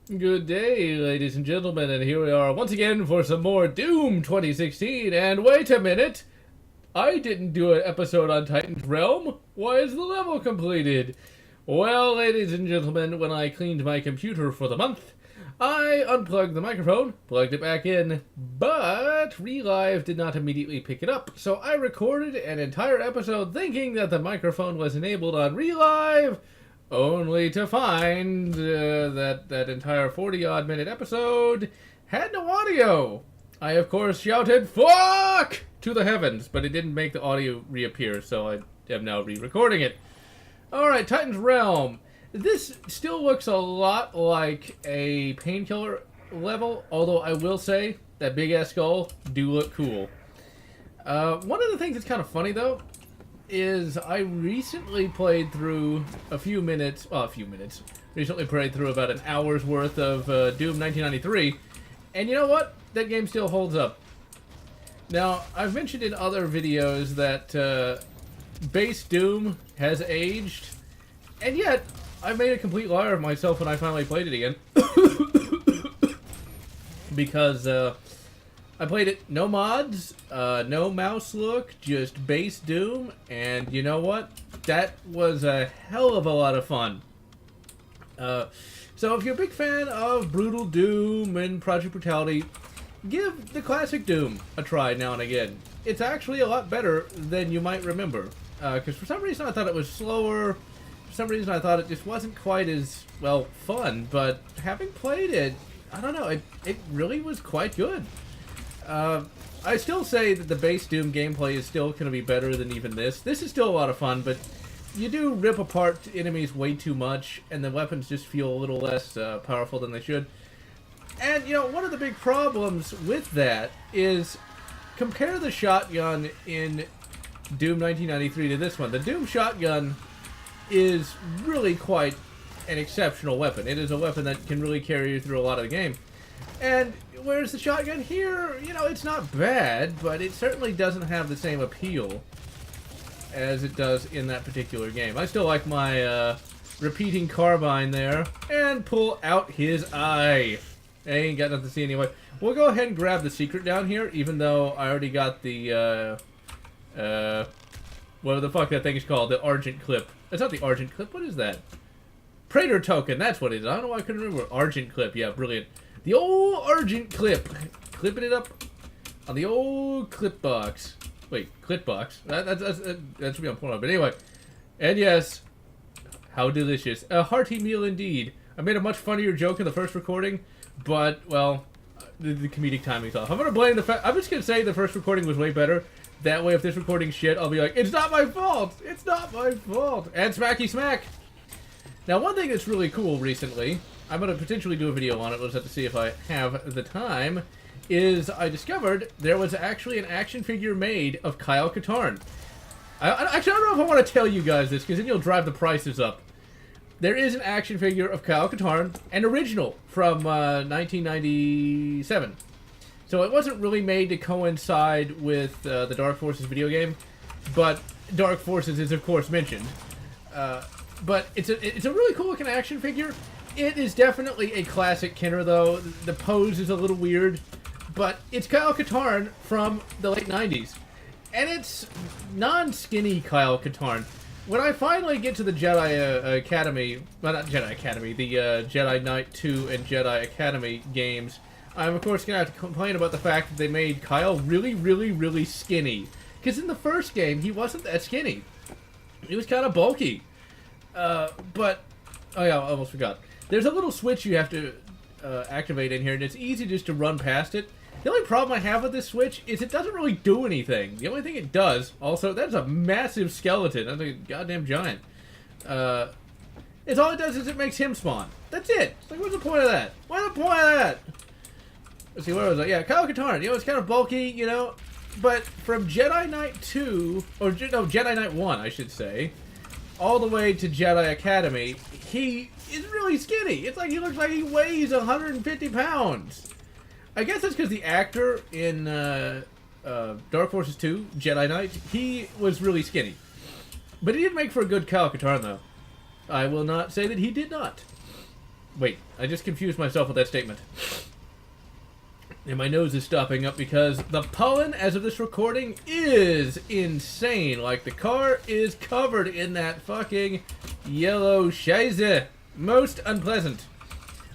Good day, ladies and gentlemen, and here we are once again for some more Doom 2016. And wait a minute, I didn't do an episode on Titan's Realm. Why is the level completed? Well, ladies and gentlemen, when I cleaned my computer for the month, I unplugged the microphone, plugged it back in, but Relive did not immediately pick it up, so I recorded an entire episode thinking that the microphone was enabled on Relive, only to find that entire 40-odd minute episode had no audio. I, of course, shouted, "Fuck!" to the heavens, but it didn't make the audio reappear, so I am now re-recording it. Alright, Titan's Realm. This still looks a lot like a Painkiller level, although I will say that big-ass skull do look cool. One of the things that's kind of funny, though, is I recently played through recently played through about an hour's worth of Doom 1993, and you know what? That game still holds up. Now, I've mentioned in other videos that base Doom has aged, and yet I made a complete liar of myself when I finally played it again. Because I played it no mods, no mouse look, just base Doom, and you know what? That was a hell of a lot of fun. So if you're a big fan of Brutal Doom and Project Brutality, give the classic Doom a try now and again. It's actually a lot better than you might remember. Because for some reason I thought it was slower. For some reason I thought it just wasn't quite as, well, fun. But having played it, I don't know, it really was quite good. I still say that the base Doom gameplay is still going to be better than even this. This is still a lot of fun, but you do rip apart enemies way too much, and the weapons just feel a little less powerful than they should. And, you know, one of the big problems with that is compare the shotgun in Doom 1993 to this one. The Doom shotgun is really quite an exceptional weapon. It is a weapon that can really carry you through a lot of the game. And whereas the shotgun here, you know, it's not bad, but it certainly doesn't have the same appeal as it does in that particular game. I still like my repeating carbine there, and pull out his eye. I ain't got nothing to see anyway. We'll go ahead and grab the secret down here, even though I already got the, what the fuck that thing is called, the Argent Clip. That's not the Argent Clip, what is that? Praetor Token, that's what it is. I don't know why I couldn't remember. Argent Clip, yeah, brilliant. The old Argent Clip. Clipping it up on the old clip box. Wait, clip box? That should be on point. But anyway, and yes, how delicious. A hearty meal indeed. I made a much funnier joke in the first recording, but, well, the comedic timing's off. I'm gonna blame the fact. I'm just gonna say the first recording was way better. That way, if this recording's shit, I'll be like, it's not my fault! It's not my fault! And smacky smack! Now, one thing that's really cool recently, I'm gonna potentially do a video on it, we'll just have to see if I have the time, is I discovered there was actually an action figure made of Kyle Katarn. Actually, I don't know if I want to tell you guys this, because then you'll drive the prices up. There is an action figure of Kyle Katarn, an original from 1997. So it wasn't really made to coincide with the Dark Forces video game, but Dark Forces is of course mentioned. But it's a really cool looking action figure. It is definitely a classic Kenner though. The pose is a little weird, but it's Kyle Katarn from the late 90s. And it's non-skinny Kyle Katarn. When I finally get to the Jedi Academy, well, not Jedi Academy, the Jedi Knight 2 and Jedi Academy games, I'm of course going to have to complain about the fact that they made Kyle really, really, really skinny. Because in the first game, he wasn't that skinny. He was kind of bulky. But, oh yeah, I almost forgot. There's a little switch you have to activate in here, and it's easy just to run past it. The only problem I have with this switch is it doesn't really do anything. The only thing it does, also, that's a massive skeleton. That's a goddamn giant. It's all it does is it makes him spawn. That's it. It's like, what's the point of that? What's the point of that? Let's see, where was I? Yeah, Kyle Katarn. You know, it's kind of bulky, you know. But from Jedi Knight 2, or no, Jedi Knight 1, I should say, all the way to Jedi Academy, he is really skinny. It's like he looks like he weighs 150 pounds. I guess that's because the actor in Dark Forces 2, Jedi Knight, he was really skinny. But he did make for a good Kyle Katarn, though. I will not say that he did not. Wait, I just confused myself with that statement. And my nose is stopping up because the pollen, as of this recording, is insane. Like, the car is covered in that fucking yellow scheiße. Most unpleasant.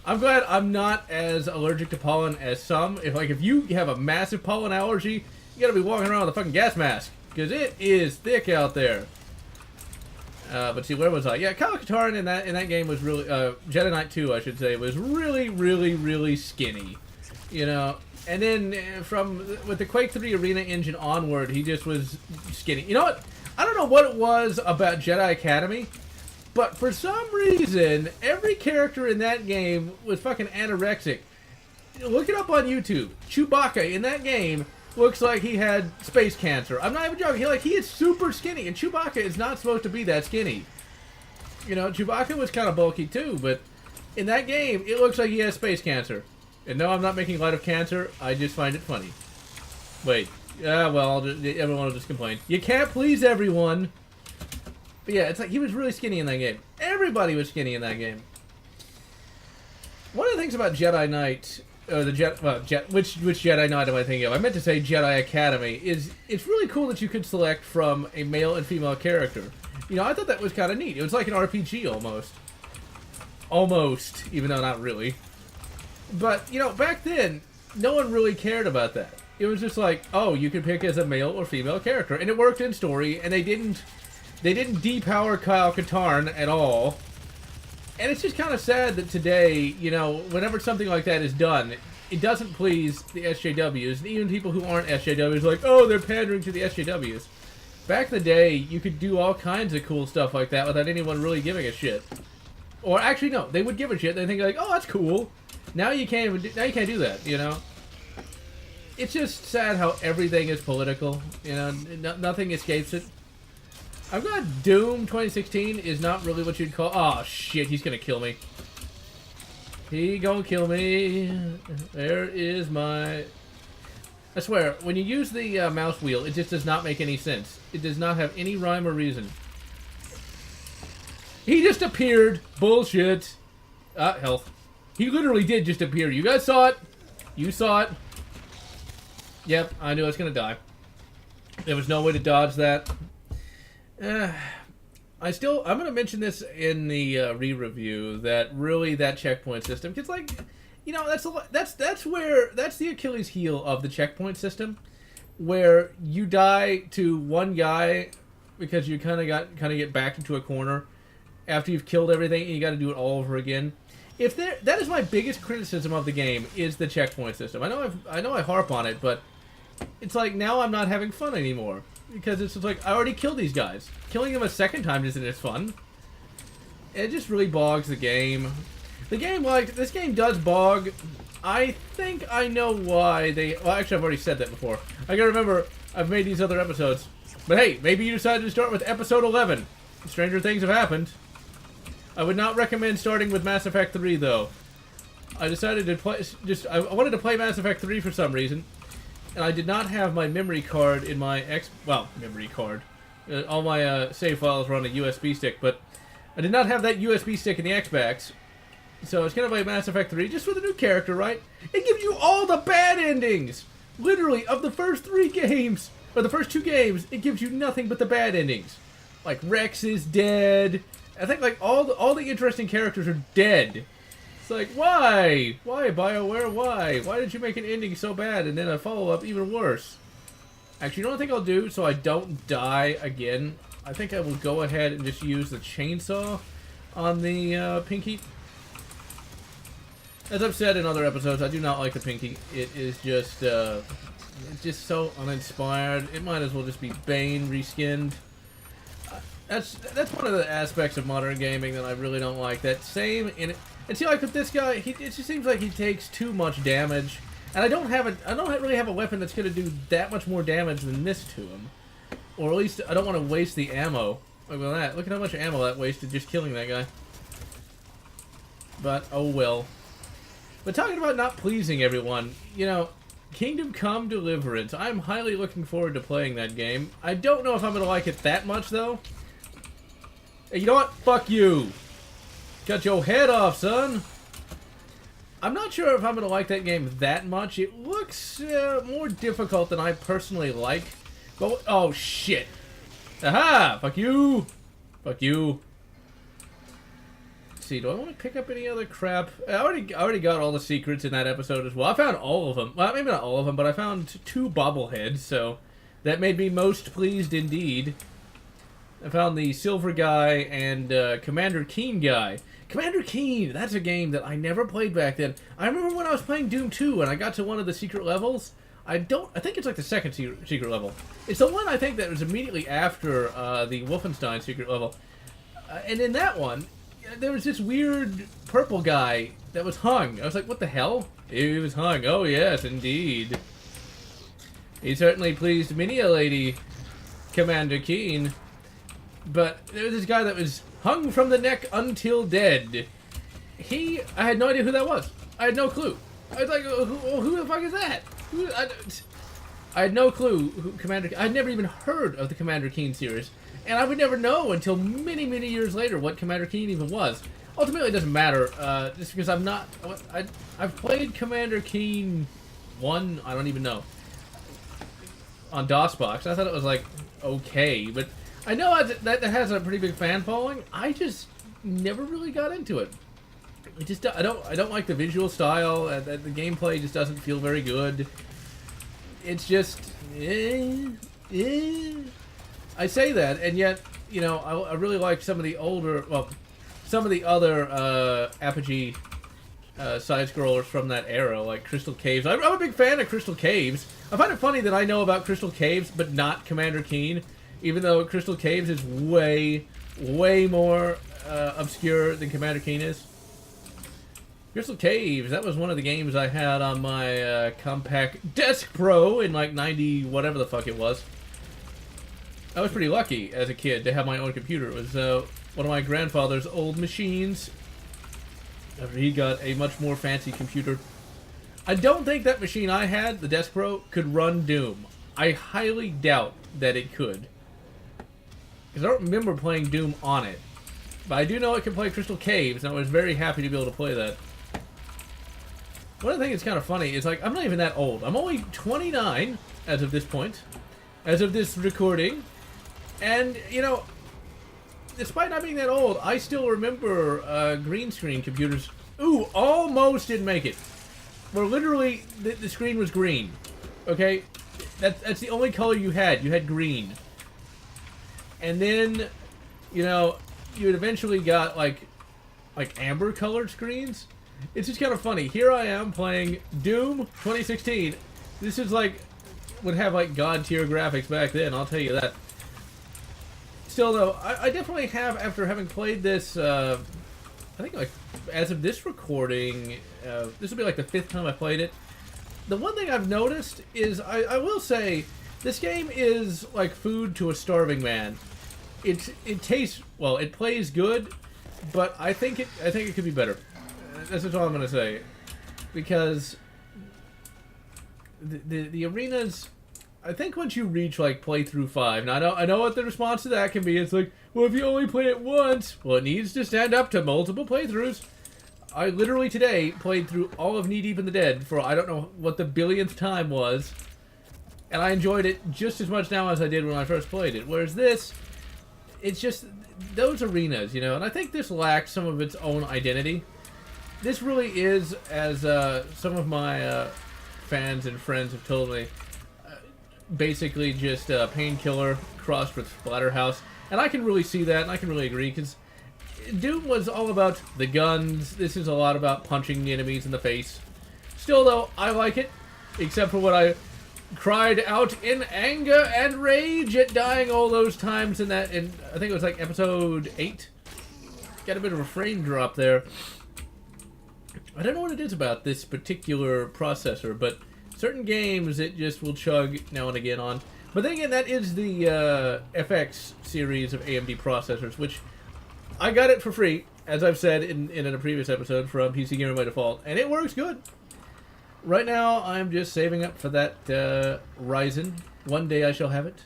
I'm glad I'm not as allergic to pollen as some. If you have a massive pollen allergy, you gotta be walking around with a fucking gas mask. Because it is thick out there. But see, where was I? Yeah, Kyle Katarn in that game was really... Jedi Knight 2, I should say, was really, really, really skinny. You know, and then with the Quake 3 Arena engine onward, he just was skinny. You know what? I don't know what it was about Jedi Academy, but for some reason, every character in that game was fucking anorexic. Look it up on YouTube. Chewbacca in that game looks like he had space cancer. I'm not even joking. He is super skinny, and Chewbacca is not supposed to be that skinny. You know, Chewbacca was kind of bulky too, but in that game, it looks like he has space cancer. And no, I'm not making light of cancer. I just find it funny. Wait. Well, everyone will just complain. You can't please everyone. But yeah, it's like he was really skinny in that game. Everybody was skinny in that game. One of the things about Jedi Knight, which Jedi Knight am I thinking of? I meant to say Jedi Academy. Is it's really cool that you could select from a male and female character. You know, I thought that was kind of neat. It was like an RPG almost. Almost, even though not really. But, you know, back then, no one really cared about that. It was just like, oh, you can pick as a male or female character. And it worked in story, and they didn't depower Kyle Katarn at all. And it's just kind of sad that today, you know, whenever something like that is done, it doesn't please the SJWs. And even people who aren't SJWs are like, oh, they're pandering to the SJWs. Back in the day, you could do all kinds of cool stuff like that without anyone really giving a shit. Or actually, no, they would give a shit. They think like, oh, that's cool. Now you can't do that, you know? It's just sad how everything is political, you know? Nothing escapes it. I'm glad Doom 2016 is not really what you'd call... Oh, shit, he's gonna kill me. He gonna kill me. There is my... I swear, when you use the mouse wheel, it just does not make any sense. It does not have any rhyme or reason. He just appeared. Bullshit. Health. He literally did just appear. You guys saw it. You saw it. Yep, I knew I was going to die. There was no way to dodge that. I'm going to mention this in the re-review, that really that checkpoint system, because like, you know, that's the Achilles heel of the checkpoint system, where you die to one guy because you kind of get backed into a corner after you've killed everything, and you got to do it all over again. That is my biggest criticism of the game, is the checkpoint system. I know I harp on it, but it's like now I'm not having fun anymore, because it's just like I already killed these guys. Killing them a second time isn't as fun. It just really bogs the game. This game does bog. I think I know why well, actually I've already said that before. I gotta remember I've made these other episodes. But hey, maybe you decided to start with episode 11. Stranger things have happened. I would not recommend starting with Mass Effect 3, though. I decided to play... I wanted to play Mass Effect 3 for some reason, and I did not have my memory card in my memory card. All my save files were on a USB stick, but I did not have that USB stick in the Xbox, so I was going to play Mass Effect 3 just with a new character, right? It gives you all the bad endings! Literally, of the first 3 games, or the first 2 games, it gives you nothing but the bad endings. Like, Rex is dead... I think like all the interesting characters are dead. It's like, why? Why, BioWare? Why? Why did you make an ending so bad and then a follow-up even worse? Actually, you know what I think I'll do so I don't die again? I think I will go ahead and just use the chainsaw on the Pinky. As I've said in other episodes, I do not like the Pinky. It is just, it's just so uninspired. It might as well just be Bane reskinned. That's one of the aspects of modern gaming that I really don't like. And see, like with this guy, it just seems like he takes too much damage, and I don't really have a weapon that's going to do that much more damage than this to him, or at least I don't want to waste the ammo. Look at that! Look at how much ammo that wasted just killing that guy. But oh well. But talking about not pleasing everyone, you know, Kingdom Come Deliverance. I'm highly looking forward to playing that game. I don't know if I'm going to like it that much though. Hey, you know what? Fuck you. Cut your head off, son. I'm not sure if I'm going to like that game that much. It looks more difficult than I personally like. But, oh, shit. Aha! Fuck you! Fuck you. Let's see, do I want to pick up any other crap? I already got all the secrets in that episode as well. I found all of them. Well, maybe not all of them, but I found 2 bobbleheads, so that made me most pleased indeed. I found the Silver guy and Commander Keen guy. Commander Keen, that's a game that I never played back then. I remember when I was playing Doom 2 and I got to one of the secret levels. I think it's like the second secret level. It's the one I think that was immediately after the Wolfenstein secret level. And in that one, there was this weird purple guy that was hung. I was like, what the hell? He was hung. Oh yes, indeed. He certainly pleased many a lady, Commander Keen. But there was this guy that was hung from the neck until dead. I had no idea who that was. I had no clue. I was like, who the fuck is that? I had no clue who Commander... I'd never even heard of the Commander Keen series. And I would never know until many, many years later what Commander Keen even was. Ultimately, it doesn't matter, just because I'm not... I've played Commander Keen 1, I don't even know, on DOSBox. I thought it was, like, okay, but... I know that has a pretty big fan following. I just never really got into it. I don't like the visual style. The gameplay just doesn't feel very good. It's just I say that, and yet I really like some of the older, some of the other Apogee side scrollers from that era, like Crystal Caves. I'm a big fan of Crystal Caves. I find it funny that I know about Crystal Caves, but not Commander Keen. Even though Crystal Caves is way, way more obscure than Commander Keen is. Crystal Caves, that was one of the games I had on my Compact Desk Pro in like 90, whatever the fuck it was. I was pretty lucky as a kid to have my own computer. It was one of my grandfather's old machines. After he got a much more fancy computer. I don't think that machine I had, the Desk Pro, could run Doom. I highly doubt that it could. Because I don't remember playing Doom on it. But I do know it can play Crystal Caves, and I was very happy to be able to play that. One of the things that's kind of funny is, like, I'm not even that old. I'm only 29 as of this point. As of this recording. And, despite not being that old, I still remember green screen computers. Ooh, almost didn't make it. Where literally the screen was green. Okay? That's the only color you had. You had green. And then, you had eventually got, like amber colored screens. It's just kind of funny. Here I am playing Doom 2016. This is like, would have like god tier graphics back then, I'll tell you that. Still though, I definitely have, after having played this, I think like, as of this recording, this will be like the 5th time I played it. The one thing I've noticed is, I will say, this game is like food to a starving man. It tastes, well, it plays good, but I think it could be better. That's all I'm gonna say, because the arenas, I think once you reach like playthrough 5, now I know what the response to that can be. It's like, well, if you only play it once, well, it needs to stand up to multiple playthroughs. I literally today played through all of Knee Deep in the Dead for I don't know what the billionth time was, and I enjoyed it just as much now as I did when I first played it. Whereas this, it's just those arenas, and I think this lacks some of its own identity. This really is, as some of my fans and friends have told me, basically just Painkiller crossed with Splatterhouse. And I can really see that, and I can really agree, because Doom was all about the guns. This is a lot about punching the enemies in the face. Still, though, I like it, except for what I cried out in anger and rage at dying all those times in that, and I think it was like episode 8. Got a bit of a frame drop there. I don't know what it is about this particular processor, but certain games it just will chug now and again on. But then again, that is the FX series of AMD processors, which I got it for free, as I've said in a previous episode, from PC Gamer by Default, and it works good. Right now, I'm just saving up for that Ryzen. One day I shall have it.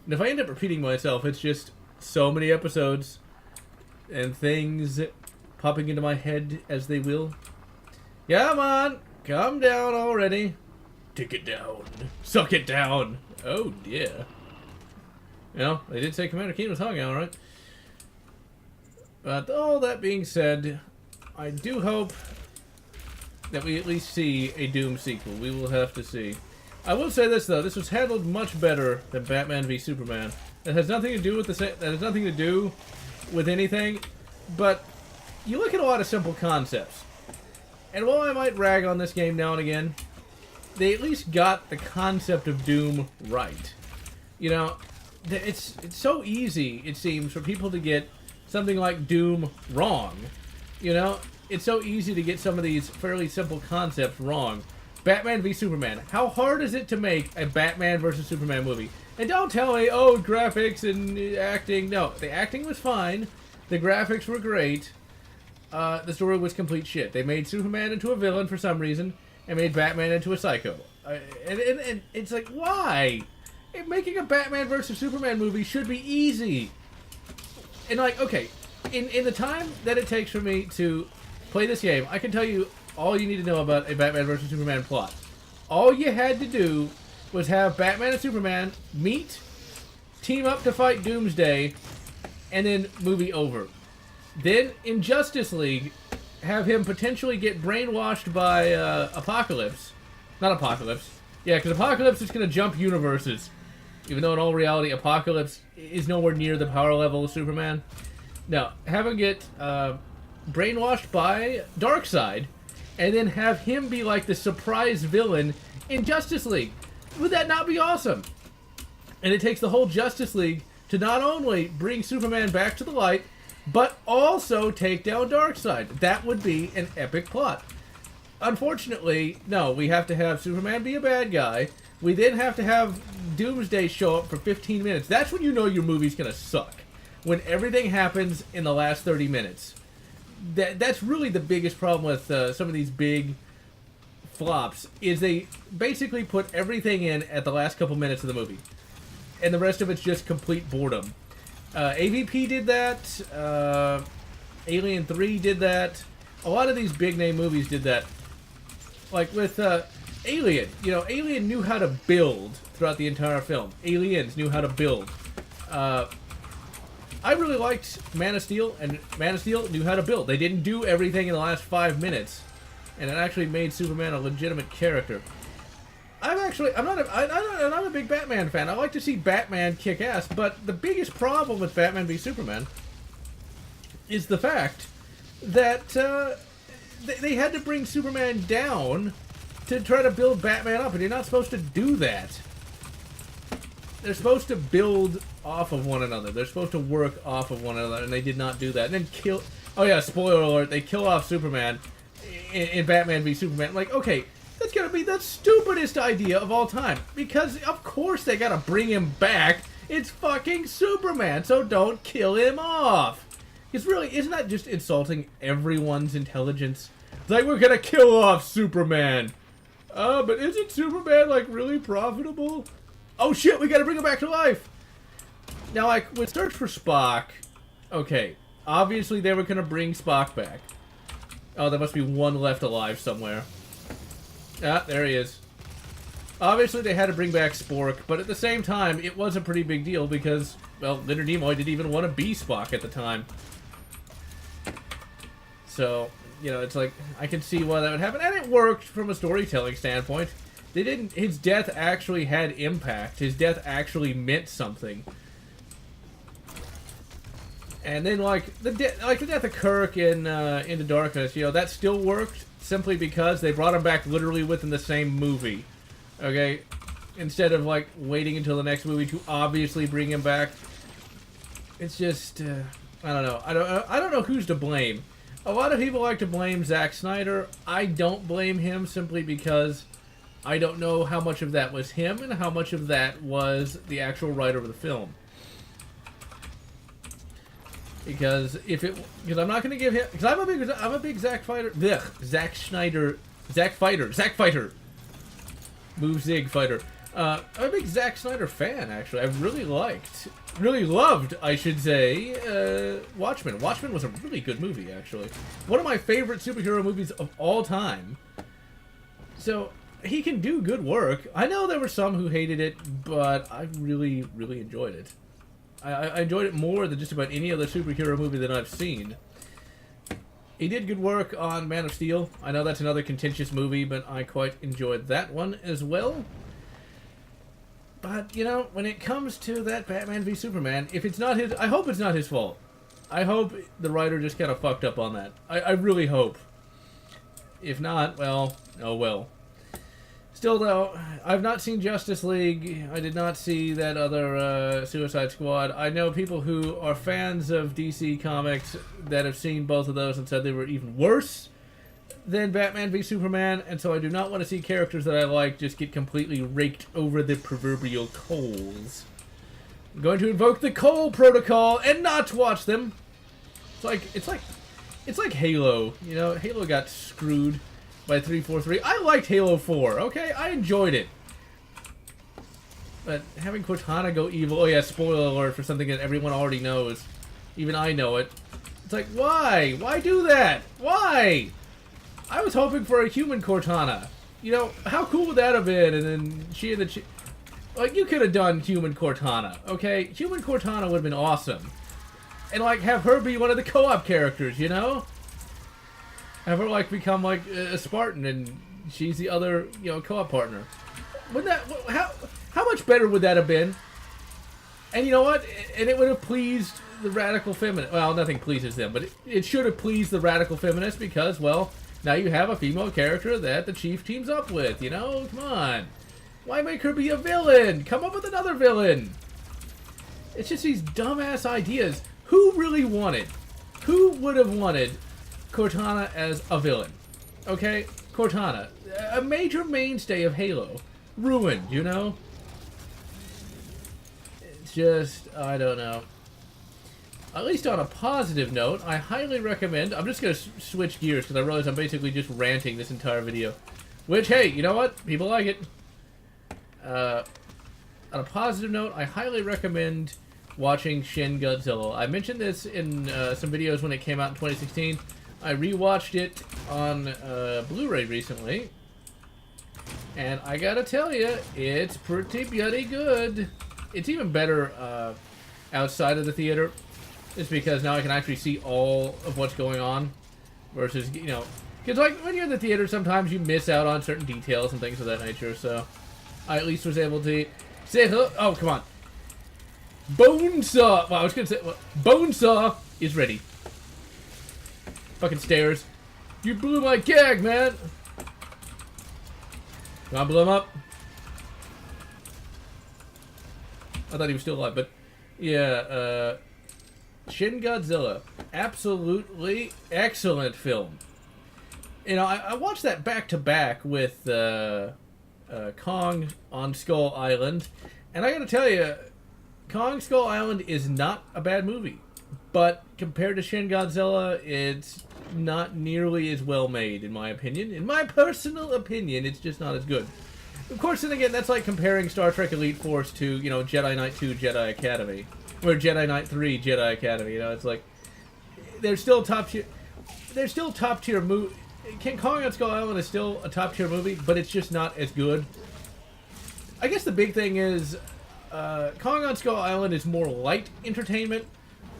And if I end up repeating myself, it's just so many episodes and things popping into my head as they will. Come on, calm down already. Take it down. Suck it down. Oh, dear. You know, they did say Commander Keen was hung, alright. But all that being said, I do hope that we at least see a Doom sequel. We will have to see. I will say this though, this was handled much better than Batman v Superman. It has nothing to do with that has nothing to do with anything, but you look at a lot of simple concepts. And while I might rag on this game now and again, they at least got the concept of Doom right. You know, it's so easy, it seems, for people to get something like Doom wrong. You know, it's so easy to get some of these fairly simple concepts wrong. Batman v Superman. How hard is it to make a Batman versus Superman movie? And don't tell me, oh, graphics and acting. No, the acting was fine. The graphics were great. The story was complete shit. They made Superman into a villain for some reason and made Batman into a psycho. And it's like, why? Making a Batman versus Superman movie should be easy. And like, okay, in the time that it takes for me to play this game, I can tell you all you need to know about a Batman vs. Superman plot. All you had to do was have Batman and Superman meet, team up to fight Doomsday, and then movie over. Then, in Justice League, have him potentially get brainwashed by Apocalypse. Not Apocalypse. Yeah, because Apocalypse is going to jump universes. Even though in all reality, Apocalypse is nowhere near the power level of Superman. Now, have him get brainwashed by Darkseid, and then have him be like the surprise villain in Justice League. Would that not be awesome? And it takes the whole Justice League to not only bring Superman back to the light, but also take down Darkseid. That would be an epic plot. Unfortunately, no, we have to have Superman be a bad guy. We then have to have Doomsday show up for 15 minutes. That's when you know your movie's gonna suck. When everything happens in the last 30 minutes. That's really the biggest problem with some of these big flops, is they basically put everything in at the last couple minutes of the movie. And the rest of it's just complete boredom. AVP did that. Alien 3 did that. A lot of these big name movies did that. Like with Alien. You know, Alien knew how to build throughout the entire film. Aliens knew how to build. I really liked Man of Steel, and Man of Steel knew how to build. They didn't do everything in the last 5 minutes, and it actually made Superman a legitimate character. I'm a big Batman fan. I like to see Batman kick ass, but the biggest problem with Batman v Superman is the fact that they had to bring Superman down to try to build Batman up, and you're not supposed to do that. They're supposed to build off of one another. They're supposed to work off of one another, and they did not do that. And then kill... Oh yeah, spoiler alert, they kill off Superman in Batman v Superman. Like, okay, that's gonna be the stupidest idea of all time. Because, of course, they gotta bring him back. It's fucking Superman, so don't kill him off. Because really, isn't that just insulting everyone's intelligence? It's like, we're gonna kill off Superman. But isn't Superman, like, really profitable? Oh shit, we gotta bring him back to life! Now, like, with Search for Spock, okay, obviously they were gonna bring Spock back. Oh, there must be one left alive somewhere. Ah, there he is. Obviously they had to bring back Spork, but at the same time, it was a pretty big deal because, well, Leonard Nimoy didn't even want to be Spock at the time. So, you know, it's like, I can see why that would happen, and it worked from a storytelling standpoint. They didn't. His death actually had impact. His death actually meant something. And then, like the death of Kirk in Into Darkness, you know, that still worked simply because they brought him back literally within the same movie. Okay, instead of like waiting until the next movie to obviously bring him back. It's just I don't know. I don't know who's to blame. A lot of people like to blame Zack Snyder. I don't blame him simply because I don't know how much of that was him and how much of that was the actual writer of the film. Because I'm not going to give him, because I'm a big Zack Fighter, Zack Snyder, Zack Fighter, Move Zig Fighter. I'm a big Zack Snyder fan, actually. I really liked really loved, I should say, Watchmen. Watchmen was a really good movie, actually. One of my favorite superhero movies of all time. So, he can do good work. I know there were some who hated it, but I really, really enjoyed it. I enjoyed it more than just about any other superhero movie that I've seen. He did good work on Man of Steel. I know that's another contentious movie, but I quite enjoyed that one as well. But, you know, when it comes to that Batman v Superman, if it's not his... I hope it's not his fault. I hope the writer just kind of fucked up on that. I really hope. If not, well, oh well. Still, though, I've not seen Justice League. I did not see that other Suicide Squad. I know people who are fans of DC Comics that have seen both of those and said they were even worse than Batman v Superman, and so I do not want to see characters that I like just get completely raked over the proverbial coals. I'm going to invoke the coal protocol and not watch them. It's like Halo. You know, Halo got screwed by 343. I liked Halo 4, okay? I enjoyed it. But having Cortana go evil, oh yeah, spoiler alert for something that everyone already knows. Even I know it. It's like, why? Why do that? Why? I was hoping for a human Cortana. You know, how cool would that have been? And then she and the... Like, you could have done human Cortana, okay? Human Cortana would have been awesome. And, like, have her be one of the co-op characters, you know? Have her, like, become, like, a Spartan, and she's the other, you know, co-op partner. Wouldn't that... How much better would that have been? And you know what? And it would have pleased the radical feminist. Well, nothing pleases them, but it should have pleased the radical feminist because, well, now you have a female character that the Chief teams up with, you know? Come on. Why make her be a villain? Come up with another villain. It's just these dumbass ideas. Who really wanted? Who would have wanted Cortana as a villain? Okay? Cortana. A major mainstay of Halo. Ruined, you know? It's just, I don't know. At least on a positive note, I highly recommend... I'm just going to switch gears because I realize I'm basically just ranting this entire video. Which, hey, you know what? People like it. On a positive note, I highly recommend watching Shin Godzilla. I mentioned this in some videos when it came out in 2016. I rewatched it on Blu-ray recently. And I gotta tell you, it's pretty bloody good. It's even better outside of the theater. It's because now I can actually see all of what's going on. Versus, you know... Because, like, when you're in the theater, sometimes you miss out on certain details and things of that nature, so... I at least was able to say hello. Oh, come on. Bonesaw. Well, I was going to say... Well, Bonesaw is ready. Fucking stairs. You blew my gag, man. Come on, blow him up. I thought he was still alive, but... Yeah, Shin Godzilla. Absolutely excellent film. You know, I watched that back-to-back with... Kong on Skull Island, and I gotta tell you, Kong Skull Island is not a bad movie, but compared to Shin Godzilla, it's not nearly as well made, in my opinion. In my personal opinion, it's just not as good. Of course, then again, that's like comparing Star Trek Elite Force to, you know, Jedi Knight 2 Jedi Academy, or Jedi Knight 3 Jedi Academy. You know, it's like they're still top tier. They're still top tier movie. King Kong on Skull Island is still a top-tier movie, but it's just not as good. I guess the big thing is Kong on Skull Island is more light entertainment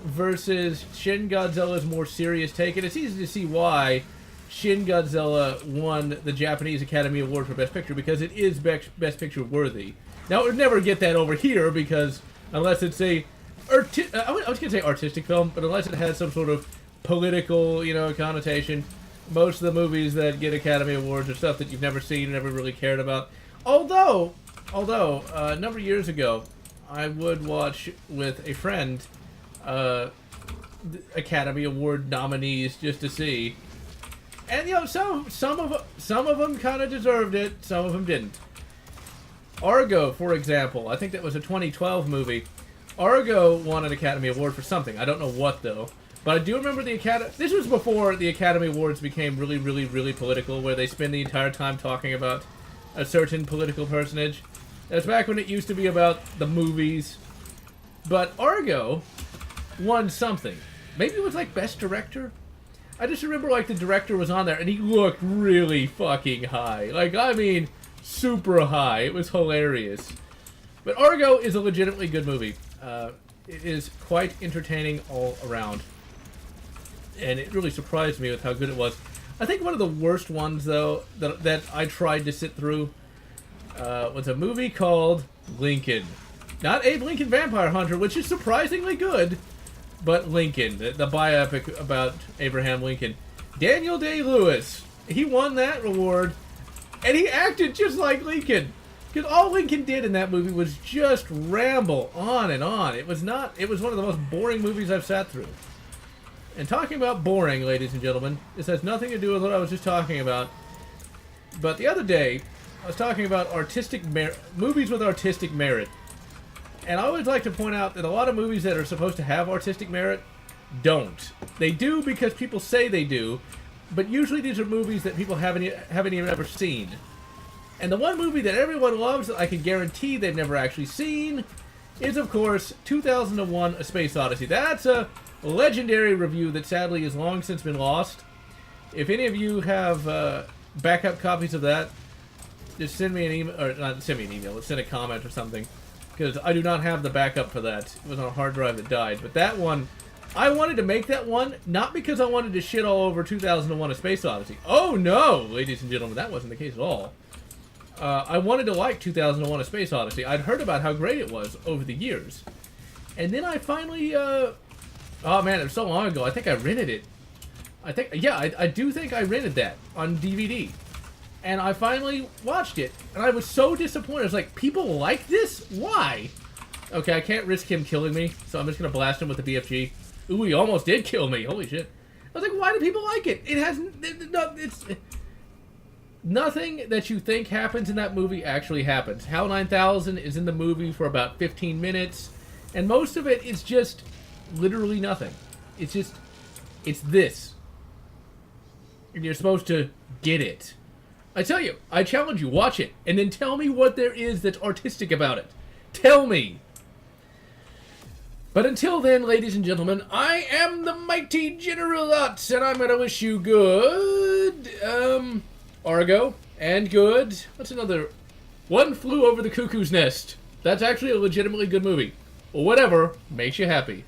versus Shin Godzilla's more serious take, and it's easy to see why Shin Godzilla won the Japanese Academy Award for Best Picture, because it is Best Picture worthy. Now, it would never get that over here, because unless it's a... I was going to say artistic film, but unless it has some sort of political, you know, connotation... Most of the movies that get Academy Awards are stuff that you've never seen and never really cared about. Although, a number of years ago, I would watch with a friend Academy Award nominees just to see. And, you know, some of them kind of deserved it, some of them didn't. Argo, for example, I think that was a 2012 movie. Argo won an Academy Award for something. I don't know what, though. But I do remember the Academy... This was before the Academy Awards became really, really, really political, where they spend the entire time talking about a certain political personage. That's back when it used to be about the movies. But Argo won something. Maybe it was like Best Director? I just remember like the director was on there and he looked really fucking high. Like, I mean, super high. It was hilarious. But Argo is a legitimately good movie. It is quite entertaining all around. And it really surprised me with how good it was. I think one of the worst ones, though, that I tried to sit through was a movie called Lincoln. Not Abe Lincoln Vampire Hunter, which is surprisingly good, but Lincoln, the biopic about Abraham Lincoln. Daniel Day-Lewis, he won that award, and he acted just like Lincoln. Because all Lincoln did in that movie was just ramble on and on. It was one of the most boring movies I've sat through. And talking about boring, ladies and gentlemen, this has nothing to do with what I was just talking about. But the other day, I was talking about movies with artistic merit. And I always like to point out that a lot of movies that are supposed to have artistic merit don't. They do because people say they do, but usually these are movies that people haven't even ever seen. And the one movie that everyone loves that I can guarantee they've never actually seen is, of course, 2001: A Space Odyssey. That's a legendary review that sadly has long since been lost. If any of you have backup copies of that, just send me an email, or not send me an email, let's send a comment or something. Because I do not have the backup for that. It was on a hard drive that died. But that one, I wanted to make that one, not because I wanted to shit all over 2001: A Space Odyssey. Oh no, ladies and gentlemen, that wasn't the case at all. I wanted to like 2001: A Space Odyssey. I'd heard about how great it was over the years. And then I finally, oh man, it was so long ago, I think I rented it. I do think I rented that on DVD. And I finally watched it, and I was so disappointed. I was like, people like this? Why? Okay, I can't risk him killing me, so I'm just going to blast him with the BFG. Ooh, he almost did kill me. Holy shit. I was like, why do people like it? It's nothing that you think happens in that movie actually happens. HAL 9000 is in the movie for about 15 minutes, and most of it is just literally nothing. It's this. And you're supposed to get it. I tell you, I challenge you, watch it, and then tell me what there is that's artistic about it. Tell me. But until then, ladies and gentlemen, I am the mighty GeneralLotz, and I'm going to wish you good, Argo, and good, what's another, One Flew Over the Cuckoo's Nest. That's actually a legitimately good movie. Whatever makes you happy.